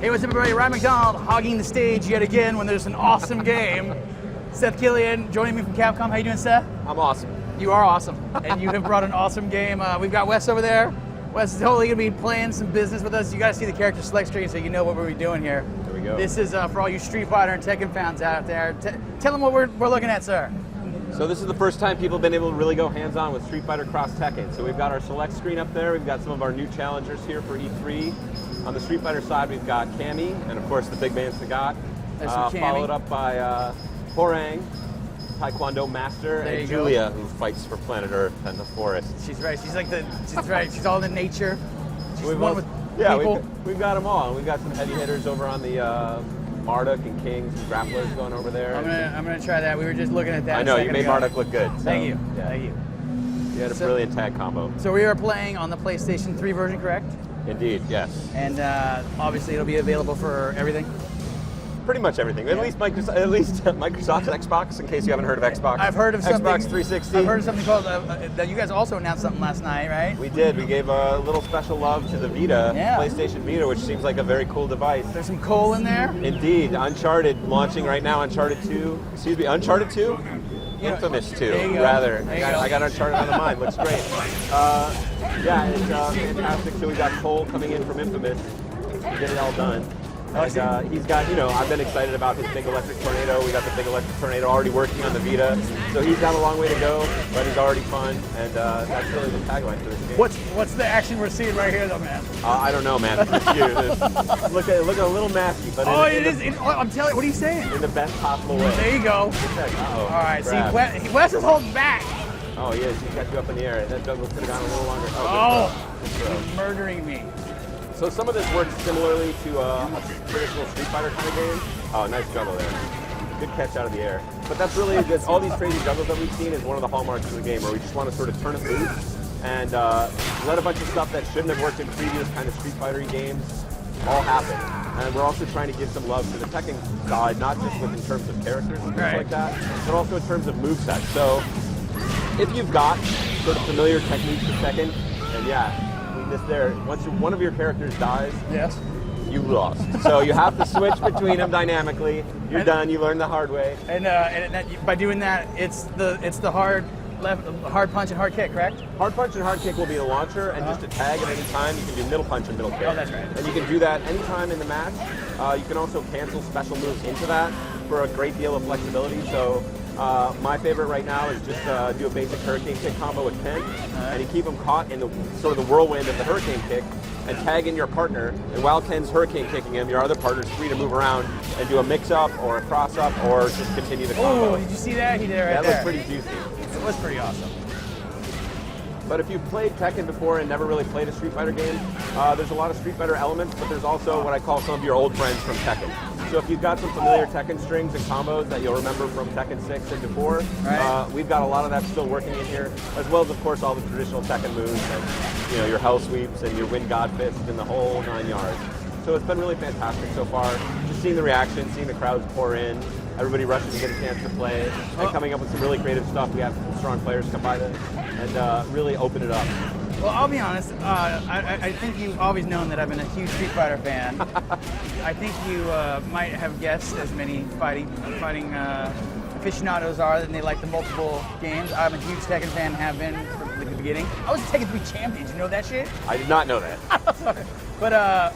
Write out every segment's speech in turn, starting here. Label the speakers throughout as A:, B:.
A: Hey, what's up, everybody? Ryan McDonald hogging the stage yet again when there's an awesome game. Seth Killian joining me from Capcom. How you doing, Seth?
B: I'm awesome.
A: You are awesome, and you have brought an awesome game. We've got Wes over there. Wes is totally going to be playing some business with us. You got to see the character select screen so you know what we're doing here.
B: There we go.
A: This is for all you Street Fighter and Tekken fans out there. Tell them what we're looking at, sir.
B: So this is the first time people have been able to really go hands-on with Street Fighter Cross Tekken. So we've got our select screen up there. We've got some of our new challengers here for E3. On the Street Fighter side, we've got Cammy, and of course the big man Sagat. Followed up by Horang, Taekwondo Master, and Julia, who fights for planet Earth and the forest.
A: She's right. She's right. She's all in nature. She's one with people.
B: We've got them all. And we've got some heavy hitters over on the Marduk and Kings and grapplers going over there.
A: I'm gonna try that. We were just looking at that.
B: I know, you made Marduk look good. So,
A: Thank you.
B: Yeah.
A: Thank you.
B: You had a brilliant tag combo.
A: So we are playing on the PlayStation 3 version, correct?
B: Indeed, yes.
A: And obviously it'll be available for everything.
B: Pretty much everything. At least Microsoft's Xbox, in case you haven't heard of Xbox.
A: I've heard of something.
B: Xbox 360.
A: I've heard of something called that you guys also announced something last night, right?
B: We did. We gave a little special love to the VITA, PlayStation Vita, which seems like a very cool device.
A: There's some coal in there.
B: Indeed. Uncharted launching right now. Uncharted 2. Excuse me. Uncharted 2. Infamous 2, rather. I got Uncharted on the mind. Looks great. Yeah, it's fantastic. So we got Cole coming in from Infamous to get it all done. And he's got, I've been excited about his big electric tornado. We got the big electric tornado already working on the Vita. So he's got a long way to go, but he's already fun. And that's really the tagline for this game.
A: What's the action we're seeing right here, though, man?
B: I don't know, man. It's cute. Look a little nasty, but
A: I'm telling you, what are you saying?
B: In the best possible way.
A: There you go.
B: Uh-oh.
A: All right, see, Wes is holding back.
B: Oh, he is. He's got you up in the air. That juggle could have gone a little longer.
A: He's murdering me.
B: So some of this works similarly to a traditional Street Fighter kind of game. Oh, nice juggle there. Good catch out of the air. But that's really just all these crazy juggles that we've seen is one of the hallmarks of the game, where we just want to sort of turn it loose and let a bunch of stuff that shouldn't have worked in previous kind of Street Fighter games all happen. And we're also trying to give some love to the Tekken side, not just in terms of characters and things like that, but also in terms of movesets. So if you've got sort of familiar techniques of Tekken, and once one of your characters dies, you lost. So you have to switch between them dynamically. You're done. You learn the hard way.
A: And by doing that, it's the hard punch and hard kick, correct?
B: Hard punch and hard kick will be the launcher, and just a tag at any time. You can do middle punch and middle kick.
A: Oh, that's right.
B: And you can do that anytime in the match. You can also cancel special moves into that for a great deal of flexibility. So my favorite right now is just do a basic hurricane kick combo with Ken, and you keep them caught in the sort of the whirlwind of the hurricane kick, and tag in your partner. And while Ken's hurricane kicking him, your other partner's free to move around and do a mix-up or a cross-up or just continue the combo.
A: Oh, did you see that? He did it right there.
B: That looked pretty juicy.
A: It was pretty awesome.
B: But if you've played Tekken before and never really played a Street Fighter game, there's a lot of Street Fighter elements, but there's also what I call some of your old friends from Tekken. So if you've got some familiar Tekken strings and combos that you'll remember from Tekken 6 and before, we've got a lot of that still working in here, as well as, of course, all the traditional Tekken moves and your hell sweeps and your wind god fist and the whole 9 yards. So it's been really fantastic so far. Just seeing the reaction, seeing the crowds pour in, everybody rushing to get a chance to play, and coming up with some really creative stuff. We have some strong players come by and really open it up.
A: Well, I'll be honest. I think you've always known that I've been a huge Street Fighter fan. I think you might have guessed, as many fighting aficionados are, that they like the multiple games. I'm a huge Tekken fan, have been from the beginning. I was a Tekken 3 champion. Did you know that shit?
B: I did not know that.
A: But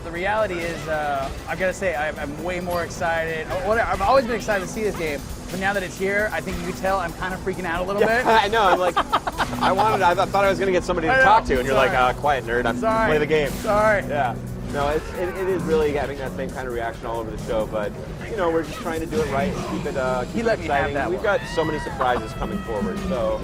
A: the reality is, I've got to say, I'm way more excited. I've always been excited to see this game, but now that it's here, I think you can tell I'm kind of freaking out a little bit.
B: I know. I'm like, I thought I was going to get somebody to talk to, and you're like, quiet nerd. I'm play the game.
A: Sorry.
B: Yeah. No, it is really having that same kind of reaction all over the show, but we're just trying to do it right and keep it exciting. We've got so many surprises coming forward. So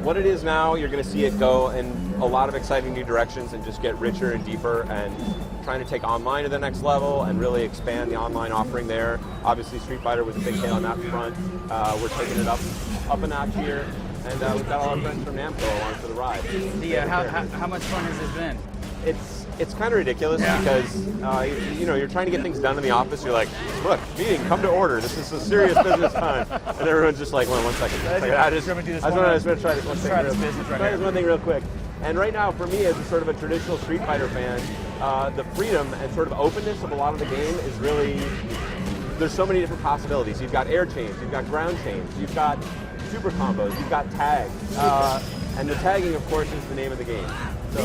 B: what it is now, you're going to see it go in a lot of exciting new directions and just get richer and deeper, and trying to take online to the next level and really expand the online offering there. Obviously, Street Fighter was a big hit on that front. We're taking it up a notch here, and we've got all our friends from Namco along for the ride.
A: How much fun has this been?
B: It's kind of ridiculous because you're trying to get things done in the office. You're like, look, meeting, come to order. This is a serious business time, and everyone's just like, one second. I just want to try this one thing. Try this one thing real quick. And right now, for me, as a sort of a traditional Street Fighter fan, the freedom and sort of openness of a lot of the game is really, there's so many different possibilities. You've got air chains, you've got ground chains, you've got super combos, you've got tags. And the tagging, of course, is the name of the game. So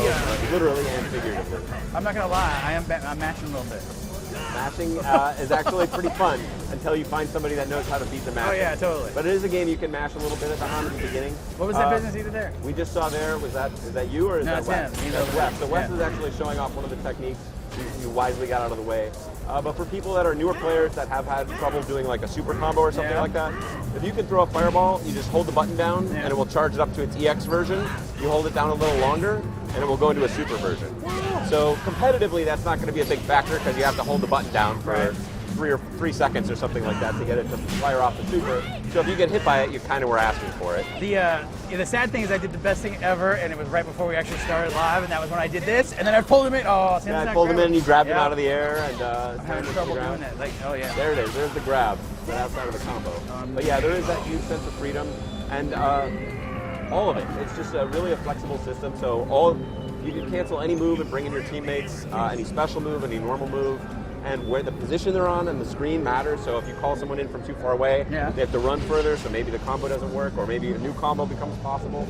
B: literally and figuratively.
A: I'm not gonna lie, I'm matching a little bit.
B: Mashing is actually pretty fun until you find somebody that knows how to beat the mash.
A: Oh yeah, totally.
B: But it is a game you can mash a little bit at the beginning.
A: What was that business you did there?
B: We just saw there, is that you or is that Wes?
A: Him.
B: That's Wes. So Wes is actually showing off one of the techniques you wisely got out of the way. But for people that are newer players that have had trouble doing like a super combo or something like that, if you can throw a fireball, you just hold the button down and it will charge it up to its EX version. You hold it down a little longer and it will go into a super version. So competitively, that's not going to be a big factor because you have to hold the button down for 3 seconds or something like that to get it to fire off the super. So if you get hit by it, you kind of were asking for it.
A: The sad thing is I did the best thing ever, and it was right before we actually started live, and that was when I did this, and then I pulled him in. Oh,
B: yeah, I pulled him in, and you grabbed him out of the air, and
A: I had trouble doing it. Like, oh yeah.
B: There it is. There's the grab, right outside of the combo. But yeah, there is that huge sense of freedom, and all of it. It's just really a flexible system. So you can cancel any move and bring in your teammates, any special move, any normal move. And where the position they're on the screen matters. So if you call someone in from too far away, they have to run further, so maybe the combo doesn't work, or maybe a new combo becomes possible.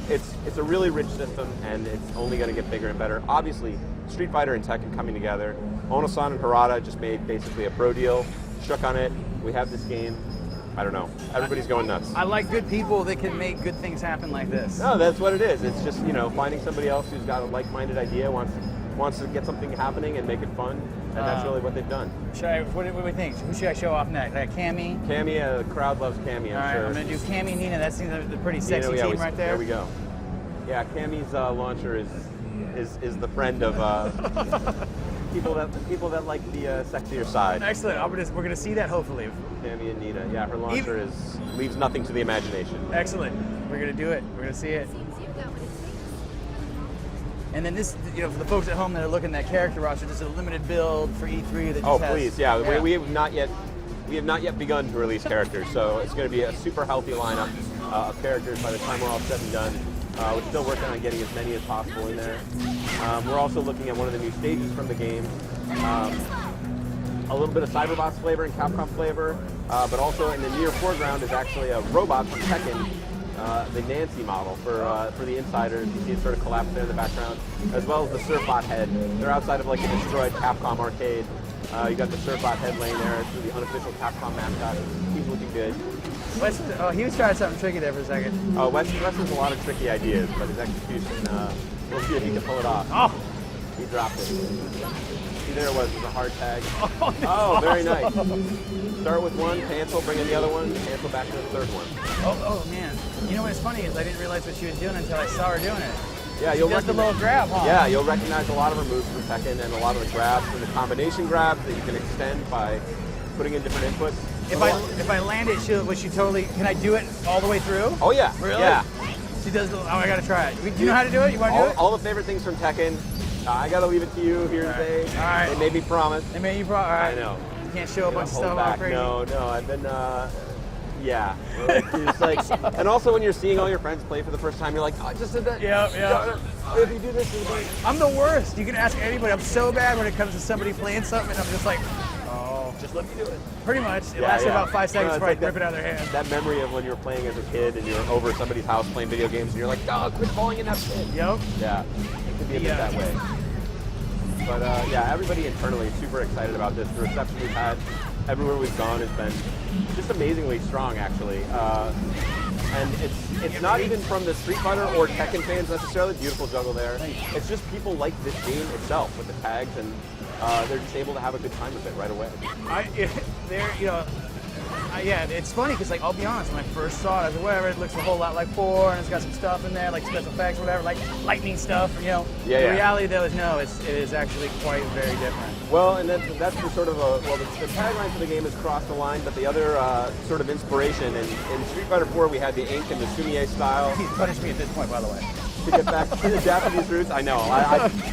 B: It's a really rich system, and it's only going to get bigger and better. Obviously, Street Fighter and Tekken coming together. Ono-san and Harada just made basically a pro deal, shook on it. We have this game. I don't know. Everybody's going nuts.
A: I like good people that can make good things happen like this.
B: No, that's what it is. It's just, finding somebody else who's got a like-minded idea, wants to get something happening and make it fun. And that's really what they've done.
A: What do we think? Who should I show off next? Like Cammy?
B: Cammy, the crowd loves Cammy, I'm sure.
A: I'm going to do Cammy, Nina. That seems like a pretty sexy team right there.
B: There we go. Yeah, Cammy's launcher is the friend of people that like the sexier side.
A: Excellent. We're going to see that hopefully.
B: Cammy and Nina. Yeah, her launcher leaves nothing to the imagination.
A: Excellent. We're going to do it. We're going to see it. And then this, for the folks at home that are looking at that character roster, just a limited build for E3 that just has...
B: Please, yeah. We have not yet begun to release characters, so it's going to be a super healthy lineup of characters by the time we're all said and done. We're still working on getting as many as possible in there. We're also looking at one of the new stages from the game. A little bit of Cyberbots flavor and Capcom flavor, but also in the near foreground is actually a robot from Tekken. The Nancy model for the insiders. You see it sort of collapse there in the background, as well as the Surfbot head. They're outside of like a destroyed Capcom arcade. You got the Surfbot head laying there. It's the unofficial Capcom mascot. He's looking good.
A: He was trying something tricky there for a second.
B: Wes has a lot of tricky ideas, but his execution, we'll see if he can pull it off.
A: Oh!
B: He dropped it. See, there it was a hard tag.
A: Oh,
B: very nice. Start with one, cancel, bring in the other one, cancel back to the third one.
A: Oh man. You know what's funny is I didn't realize what she was doing until I saw her doing it.
B: Yeah,
A: you'll recognize the little grab, huh?
B: Yeah, you'll recognize a lot of her moves from Tekken and a lot of the grabs and the combination grabs that you can extend by putting in different inputs.
A: If I land it, will she totally? Can I do it all the way through?
B: Oh yeah.
A: Really?
B: Yeah.
A: She does. I gotta try it. Do you know how to do it? You want to do it?
B: All the favorite things from Tekken. I gotta leave it to you here today.
A: All right.
B: They made me promise.
A: They made you promise. All right.
B: I know.
A: You can't show a bunch of stuff all crazy.
B: No, I've been. Yeah. It's like, and also when you're seeing all your friends play for the first time, you're like, oh, I just did that.
A: Yeah.
B: If you do this,
A: I'm the worst. You can ask anybody. I'm so bad when it comes to somebody playing something, and I'm just like, oh,
B: just let me do it.
A: Pretty much. It lasts about 5 seconds before I rip it out of their hand.
B: That memory of when you were playing as a kid and you're over at somebody's house playing video games and you're like, dog, quit falling in that pit.
A: Yep.
B: Yeah. It could be a bit that way. But yeah, everybody internally is super excited about this. The reception we've had everywhere we've gone has been just amazingly strong, actually. And it's not even from the Street Fighter or Tekken fans necessarily. Beautiful juggle there. It's just people like this game itself with the tags, and they're just able to have a good time with it right away.
A: Yeah, it's funny because, like, I'll be honest, when I first saw it, I was like, whatever, it looks a whole lot like 4, and it's got some stuff in there, like special effects, whatever, like lightning stuff, The reality, though, is no, it is actually quite very different.
B: Well, and that's the sort of the tagline for the game is cross the line, but the other sort of inspiration, in Street Fighter 4, we had the ink and the sumie style.
A: He's punished me at this point, by the way.
B: To get back to the Japanese roots, I know.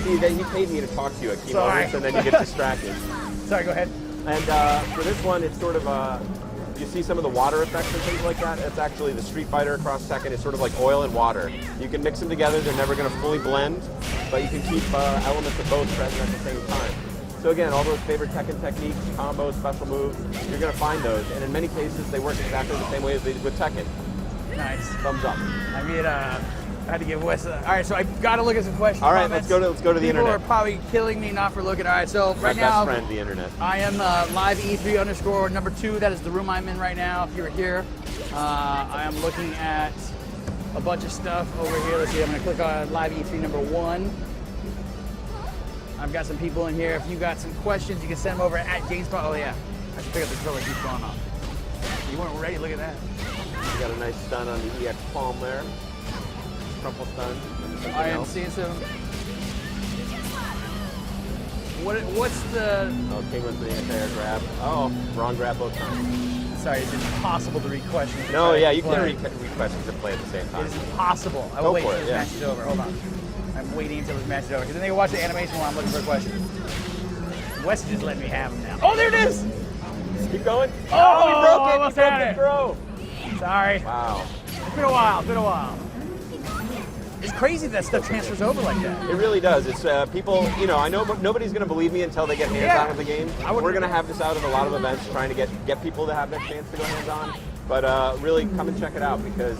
B: See, he paid me to talk to you at key moments, and then you get distracted.
A: Sorry, go ahead.
B: And for this one, it's sort of you see some of the water effects and things like that, it's actually the Street Fighter across Tekken is sort of like oil and water. You can mix them together, they're never going to fully blend, but you can keep elements of both present at the same time. So again, all those favorite Tekken techniques, combos, special moves, you're going to find those, and in many cases they work exactly the same way as they did with Tekken.
A: Nice.
B: Thumbs up.
A: I mean, I had to give Wes. All right, so I got to look at some questions.
B: All right, let's go to the internet.
A: People are probably killing me not for looking. All right, so right
B: My
A: now,
B: best friend, the internet.
A: I am live E3_2. That is the room I'm in right now. If you were here, I am looking at a bunch of stuff over here. Let's see. I'm going to click on live E3 #1. I've got some people in here. If you got some questions, you can send them over at GameSpot. Oh yeah, I should pick up the controller. Keep going off. You weren't ready. Look at that.
B: You got a nice stun on the EX palm there. Crumple stun.
A: I am seeing some. What's the?
B: Oh, came with the anti-air grab. Oh, wrong grab both times.
A: Sorry, it's impossible to read questions.
B: No, yeah, you can read questions and play at the same time.
A: It is impossible. I will wait until this match is over. Hold on. I'm waiting until this match is over because then they can watch the animation while I'm looking for questions. Wes is just letting me have them now. Oh, there it is!
B: Keep going.
A: Oh,
B: he broke it.
A: Almost
B: He broke
A: had
B: the
A: it.
B: throw.
A: Sorry.
B: Wow.
A: It's been a while. It's been a while. It's crazy that stuff transfers over like that.
B: It really does. It's people, you know, I know nobody's going to believe me until they get hands-on with the game. We're going to have this out at a lot of events, trying to get people to have that chance to go hands-on. But really, come and check it out because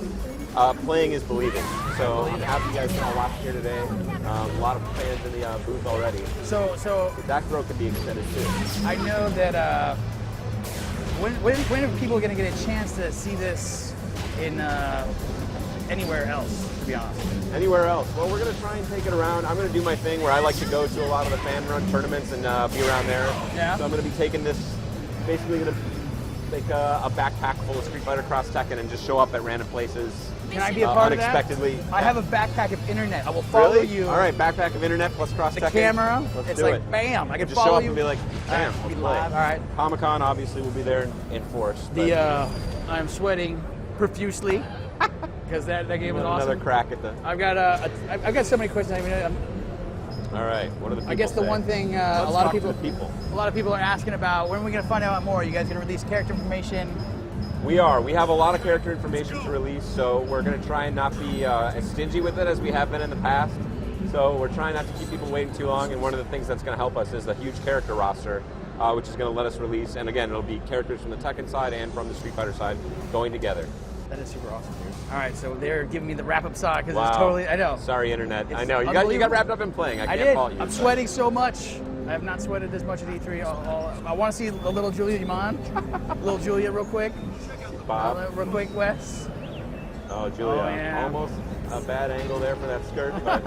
B: playing is believing. So I'm happy you guys saw a lot here today. A lot of fans in the booth already.
A: So
B: that throw could be extended too.
A: I know that when are people going to get a chance to see this in anywhere else? To be honest.
B: Anywhere else? Well, we're going to try and take it around. I'm going to do my thing where I like to go to a lot of the fan-run tournaments and be around there.
A: Yeah.
B: So I'm going to be taking this, basically going to take a backpack full of Street Fighter Cross Tekken and just show up at random places.
A: Can I be a part
B: unexpectedly.
A: of that? I have a backpack of internet. I will follow you.
B: All right, backpack of internet plus Cross Tekken.
A: The camera.
B: Let's
A: it's
B: do
A: like
B: it.
A: bam. I can
B: just
A: follow
B: show up
A: you.
B: and be like, bam. Let's play.
A: Live. All right.
B: Comic-Con obviously will be there in force.
A: I'm sweating profusely because that game was awesome.
B: Another crack at the.
A: I've got so many questions.
B: All right. What are the people
A: I guess the
B: saying?
A: one thing a lot of people are asking about, when are we going to find out more? Are you guys going to release character information?
B: We are. We have a lot of character information to release, so we're going to try and not be as stingy with it as we have been in the past. So we're trying not to keep people waiting too long, and one of the things that's going to help us is a huge character roster, which is going to let us release. And again, it'll be characters from the Tekken side and from the Street Fighter side going together.
A: That is super awesome, dude. All right, so they're giving me the wrap-up side because
B: wow.
A: it's totally. I know.
B: Sorry, internet.
A: It's
B: I know you got wrapped up in playing. I can't fault you.
A: I'm sweating so much. I have not sweated this much at E3. I want to see a little Julia. You mind? Little Julia, real quick.
B: Bob.
A: Real quick, Wes.
B: Oh, Julia.
A: Oh, yeah.
B: Almost a bad angle there for that skirt, but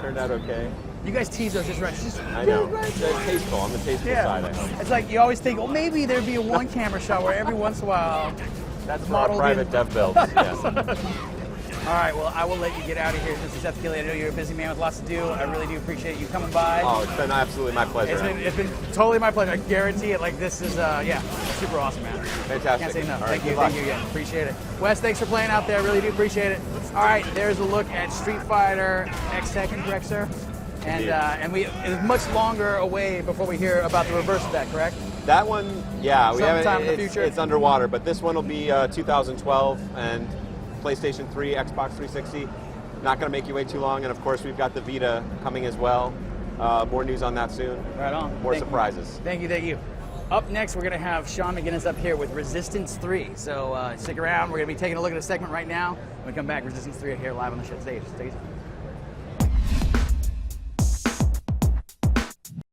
B: turned out okay.
A: You guys tease those just right.
B: I know. It's tasteful. On the tasteful side, I hope.
A: It's like you always think, well, maybe there'd be a one camera shot where every once in a while.
B: That's for our private dev builds. Yes.
A: All right, well, I will let you get out of here. This is Seth Gilly. I know you're a busy man with lots to do. I really do appreciate you coming by.
B: Oh, it's been absolutely my pleasure.
A: It's been totally my pleasure. I guarantee it. Like, this is, super awesome, man.
B: Fantastic.
A: Can't say enough.
B: All
A: Thank
B: right,
A: you again. Appreciate it. Wes, thanks for playing out there. Really do appreciate it. All right, there's a look at Street Fighter X Tekken, correct, sir? And it's much longer away before we hear about the reverse of that, correct?
B: That one, yeah, we have
A: sometime in the future.
B: It's underwater, but this one will be 2012 and PlayStation 3, Xbox 360. Not going to make you wait too long, and of course we've got the Vita coming as well. More news on that soon. Right on. More surprises.
A: Thank you. Up next, we're going to have Sean McGinnis up here with Resistance 3. So stick around. We're going to be taking a look at a segment right now. When we come back, Resistance 3 here live on the stage. Stay tuned.